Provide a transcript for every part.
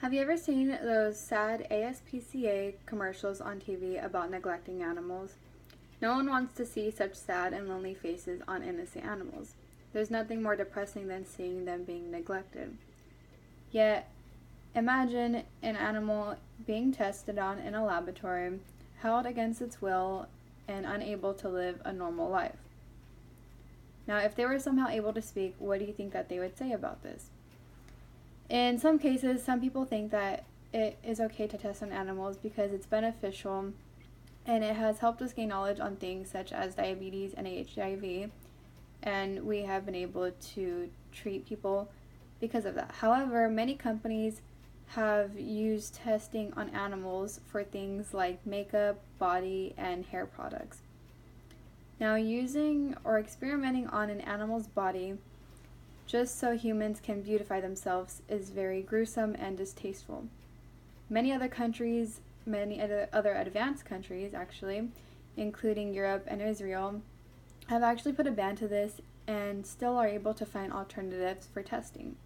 Have you ever seen those sad ASPCA commercials on TV about neglecting animals? No one wants to see such sad and lonely faces on innocent animals. There's nothing more depressing than seeing them being neglected. Yet, imagine an animal being tested on in a laboratory, held against its will, and unable to live a normal life. Now, if they were somehow able to speak, what do you think that they would say about this? In some cases, some people think that it is okay to test on animals because it's beneficial and it has helped us gain knowledge on things such as diabetes and HIV, and we have been able to treat people because of that. However, many companies have used testing on animals for things like makeup, body, and hair products. Now, using or experimenting on an animal's body just so humans can beautify themselves is very gruesome and distasteful. Many other advanced countries actually, including Europe and Israel, have actually put a ban to this and still are able to find alternatives for testing.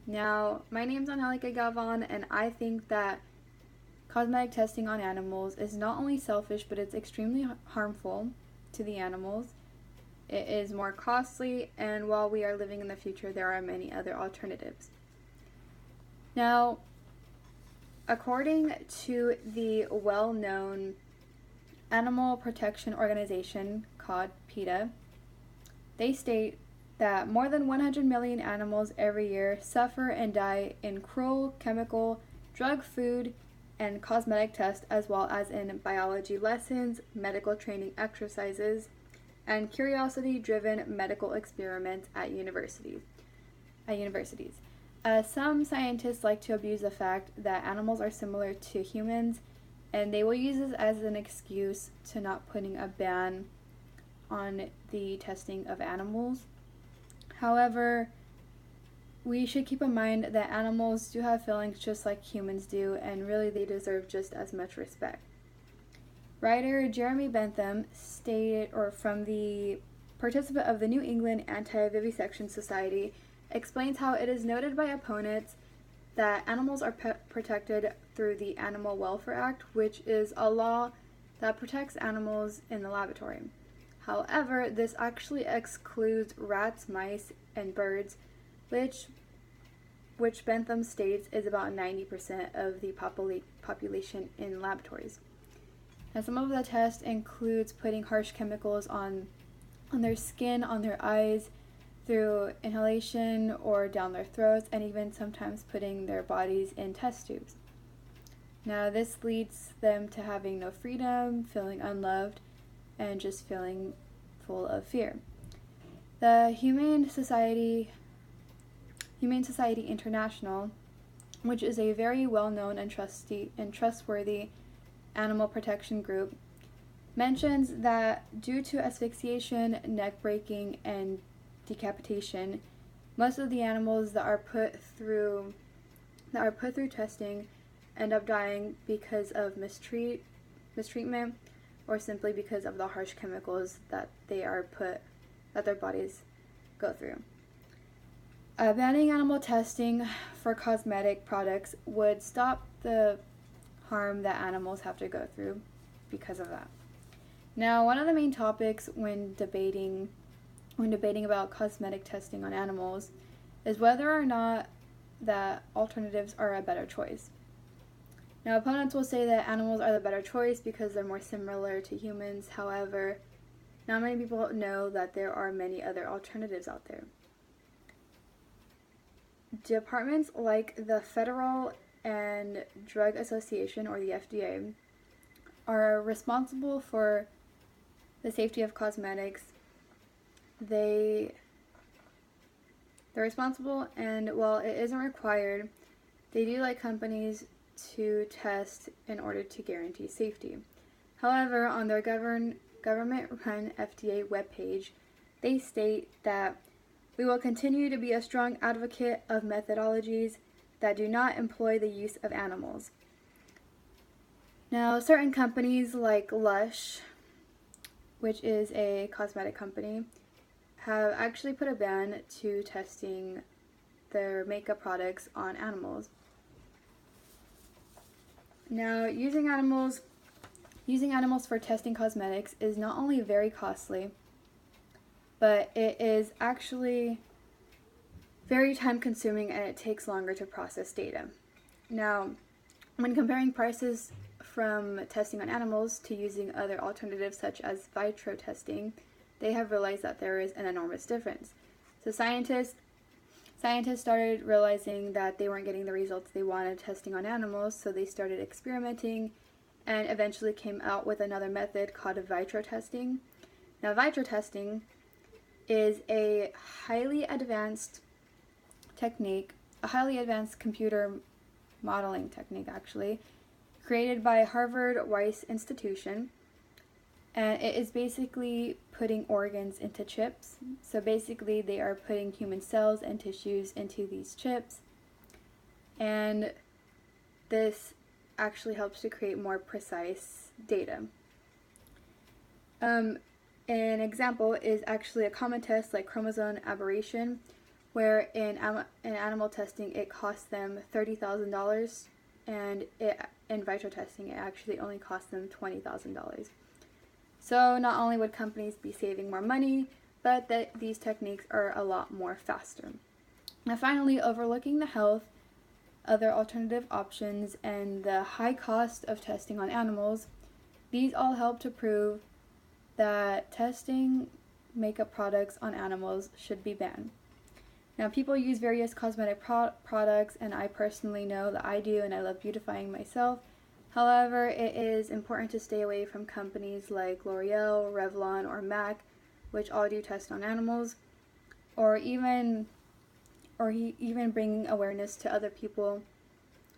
Now, my name's Angelica Galvan, and I think that cosmetic testing on animals is not only selfish, but it's extremely harmful to the animals. It is more costly, and while we are living in the future, there are many other alternatives. Now, according to the well-known animal protection organization called PETA, they state that more than 100 million animals every year suffer and die in cruel, chemical, drug, food, and cosmetic tests, as well as in biology lessons, medical training exercises, and curiosity-driven medical experiments at universities. Some scientists like to abuse the fact that animals are similar to humans, and they will use this as an excuse to not putting a ban on the testing of animals. However, we should keep in mind that animals do have feelings just like humans do, and really they deserve just as much respect. Writer Jeremy Bentham stated, or from the participant of the New England Anti-Vivisection Society, explains how it is noted by opponents that animals are protected through the Animal Welfare Act, which is a law that protects animals in the laboratory. However, this actually excludes rats, mice, and birds, which Bentham states is about 90% of the population in laboratories. Now, some of the tests includes putting harsh chemicals on their skin, on their eyes, through inhalation or down their throats, and even sometimes putting their bodies in test tubes. Now, this leads them to having no freedom, feeling unloved, and just feeling full of fear. The Humane Society International, which is a very well-known and trustworthy animal protection group, mentions that due to asphyxiation, neck breaking, and decapitation, most of the animals that are put through testing end up dying because of mistreatment, or simply because of the harsh chemicals that their bodies go through. Banning animal testing for cosmetic products would stop the harm that animals have to go through because of that. Now, one of the main topics when debating about cosmetic testing on animals is whether or not that alternatives are a better choice. Now, opponents will say that animals are the better choice because they're more similar to humans. However, not many people know that there are many other alternatives out there. Departments like the Federal and Drug Association, or the FDA, are responsible for the safety of cosmetics. They're responsible, and while it isn't required, they do like companies to test in order to guarantee safety. However, on their government-run FDA webpage, they state that we will continue to be a strong advocate of methodologies that do not employ the use of animals. Now, certain companies like Lush, which is a cosmetic company, have actually put a ban to testing their makeup products on animals. Now, using animals for testing cosmetics is not only very costly, but it is actually very time consuming and it takes longer to process data. Now, when comparing prices from testing on animals to using other alternatives such as vitro testing, they have realized that there is an enormous difference. So scientists started realizing that they weren't getting the results they wanted testing on animals, so they started experimenting and eventually came out with another method called vitro testing. Now, vitro testing is a highly advanced technique, a highly advanced computer modeling technique actually, created by Harvard Weiss Institution, and it is basically putting organs into chips. So basically they are putting human cells and tissues into these chips, and this actually helps to create more precise data. An example is actually a common test like chromosome aberration, where in animal testing it costs them $30,000, and in vitro testing it actually only costs them $20,000. So not only would companies be saving more money, but that these techniques are a lot more faster. Now finally, overlooking the health, other alternative options, and the high cost of testing on animals, these all help to prove that testing makeup products on animals should be banned. Now, people use various cosmetic products, and I personally know that I do, and I love beautifying myself. However, it is important to stay away from companies like L'Oreal, Revlon, or MAC, which all do tests on animals, or even bringing awareness to other people.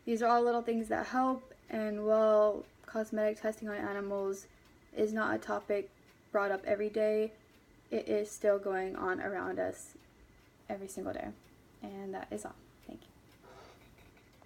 These are all little things that help, and while cosmetic testing on animals is not a topic brought up every day, it is still going on around us every single day. And that is all. Thank you.